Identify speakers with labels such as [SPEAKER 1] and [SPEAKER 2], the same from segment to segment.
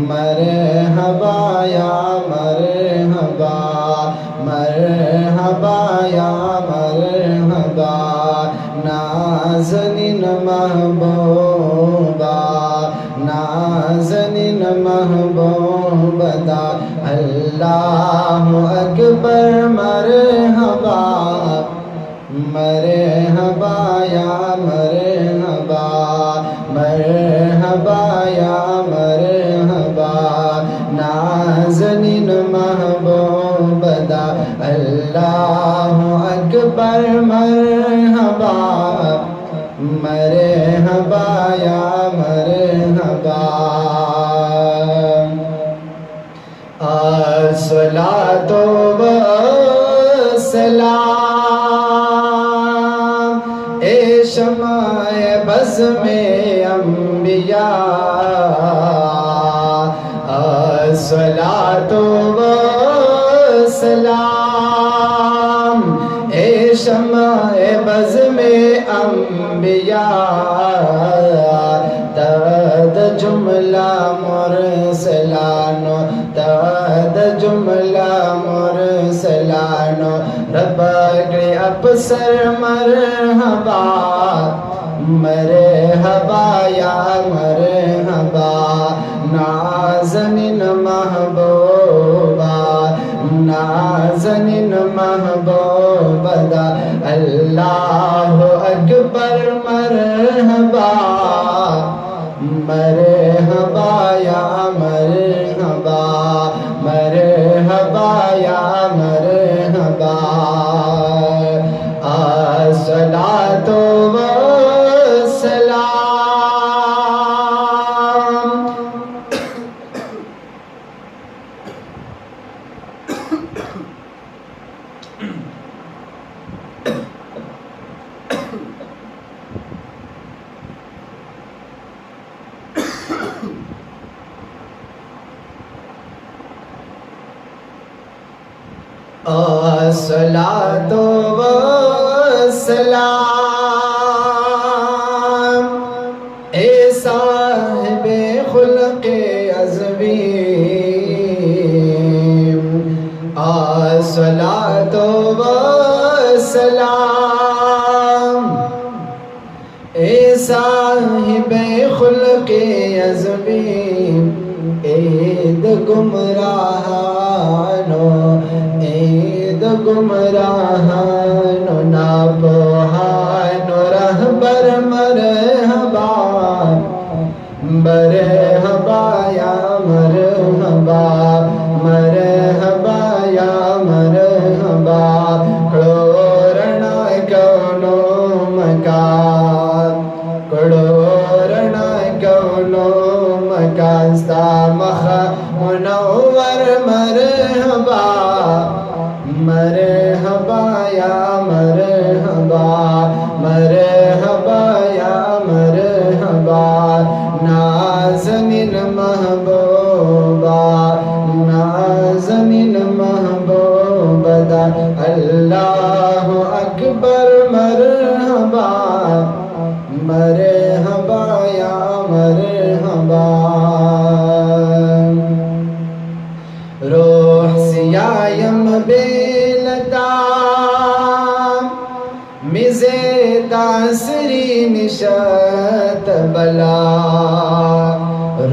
[SPEAKER 1] مرحبا یا مرحبا مرحبا یا مرحبا نازنین محبوبہ نازنین محبوب دا اللہ اکبر مرحبا مرحبا یا مرحبا مرحبا یا مرحبا نازنین محبوب دا اللہ اکبر مرحبا مرحبا یا مرحبا الصلاۃ والسلام اے شمع بزم انبیاء الصلاۃ والسلام اے شمع بزم انبیاء تد جملہ مرسلانو تد جملہ مرسلانو رب اکڑی افسر مرحبا مرحبا یا مرحبا نازنین محبوبہ نازنین محبوب دا اللہ اکبر مرحبا مرحبا یا مرحبا مرحبا یا مرحبا الصلاۃ والسلام الصلاۃ والسلام اے صاحب خلق عظیم الصلاۃ والسلام اے صاحب خلق عظیم عید گمراہانو عید گمراہانو نابوہانو رہبر مرحبا مرحبا یا مرحبا مرحبا یا مرحبا کڑورنا کونو مکان کڑورنا کونو مکان ستا مخ منور مرحبا مرحبا یا مرحبا مرحبا یا مرحبا نازنین محبوبہ نازنین محبوب دا اللہ اکبر مرحبا مرحبا یا مرحبا روح سیایم بیلتا مزے تاثری نشت بلا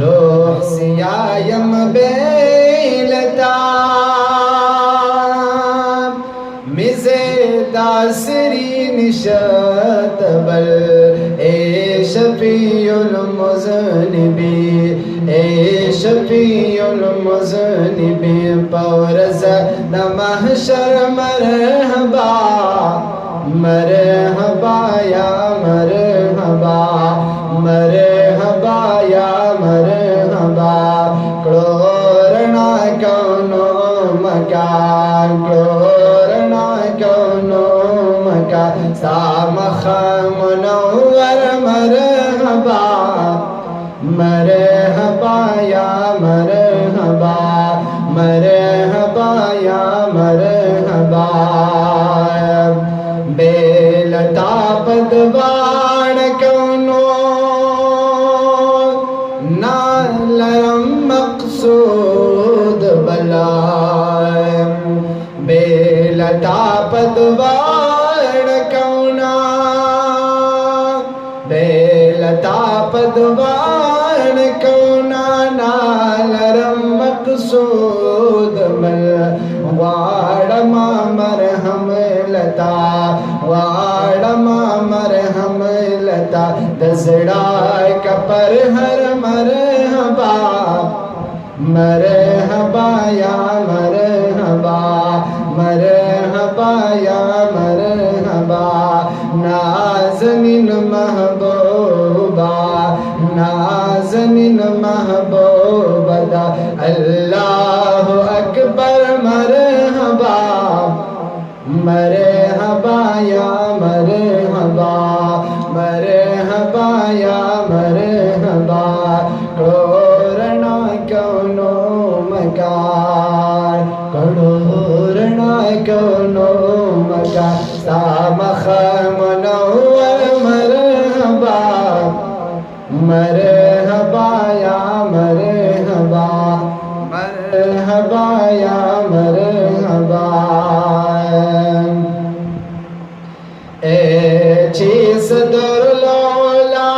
[SPEAKER 1] روح سیایم بیلتا مزے تاثری نشت بل اے شفیع المذنبین اے شفیع المذنبین پورز محشر مرحبا مرحبا یا مرحبا مرحبا یا مرحبا کڑورنا کونو مکان کڑورنا کونو مکان سامخ منور مرحبا مرحبا یا مرحبا مرحبا یا مرحبا بیلتا پدوان کونو نا آدوان کونانا لرم مقصود مل واڑما مرہم لتا واڑما مرہم لتا دزڑا کپر ہر مرحبا مرحبا یا مرحبا مرحبا یا مرحبا نازنین محبوبا نازنین محبوبا دا اللہ اکبر مرحبا مرحبا یا مرحبا مرحبا یا مرحبا کورنا کونو مکار کڑورنا کونو مکار سامخ منور مرحبا مرحبا یا مرحبا مرحبا یا مرحبا اے چیز درلولا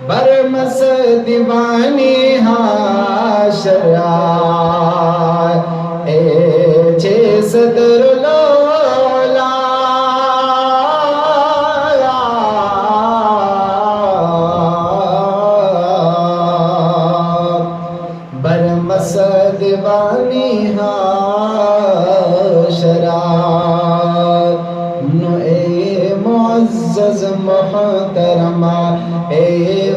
[SPEAKER 1] برمس دیوانی حاشرہ اے چیز درلولا برمس دیوانی حاشرہ نو اے معزز محترمہ اے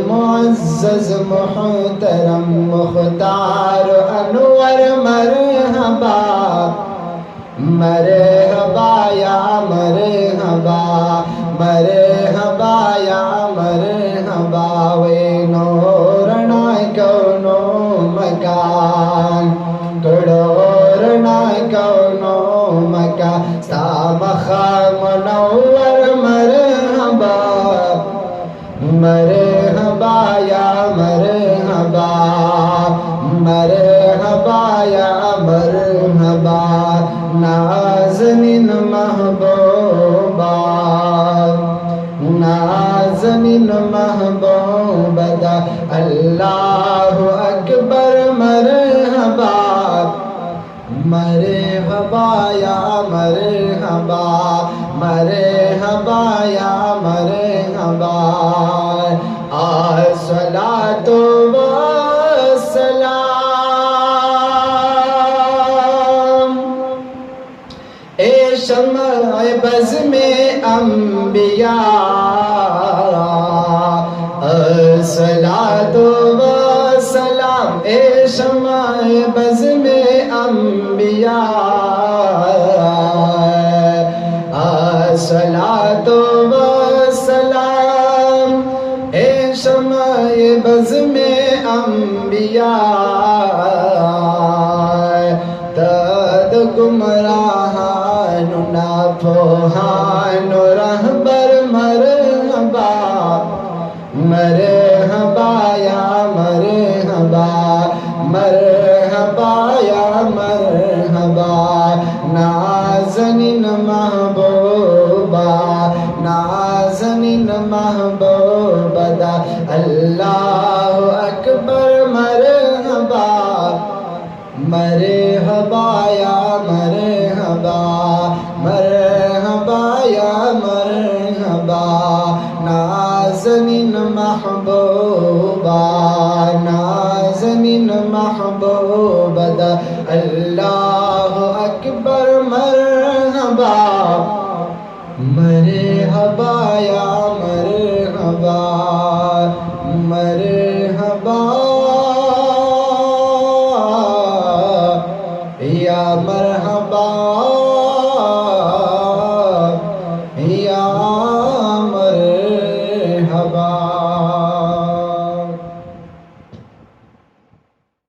[SPEAKER 1] معزز محترم مختار انور مرحبا مرحبا یا مرحبا مرحبا یا مرحبا وے نورنا کونو مکان کڑورنا کونو مکان سامخ منور مرحبا مرحبا یا مرحبا مرحبا یا مرحبا نازنین محبوبا نازنین محبوبا دا اللہ اکبر مرحبا مرحبا یا مرحبا مرحبا یا مرحبا الصلاۃ والسلام اے شمع بزم انبیاء الصلاۃ والسلام اے شمع بزم انبیاء الصلاۃ والسلام اے شمع بزم انبیاء تد گمراہان ناپوہان رہبر مرحبا مرحبا یا مرحبا مرحبا یا مرحبا نازنین محبوبا نازنین محبوبا دا اللہ اکبر مرحبا مرحبا یا مرحبا مرحبا یا مرحبا نازنین محبوبا نازنین محبوبا دا اللہ اکبر مرحبا مرحبا یا مرحبا مرحبا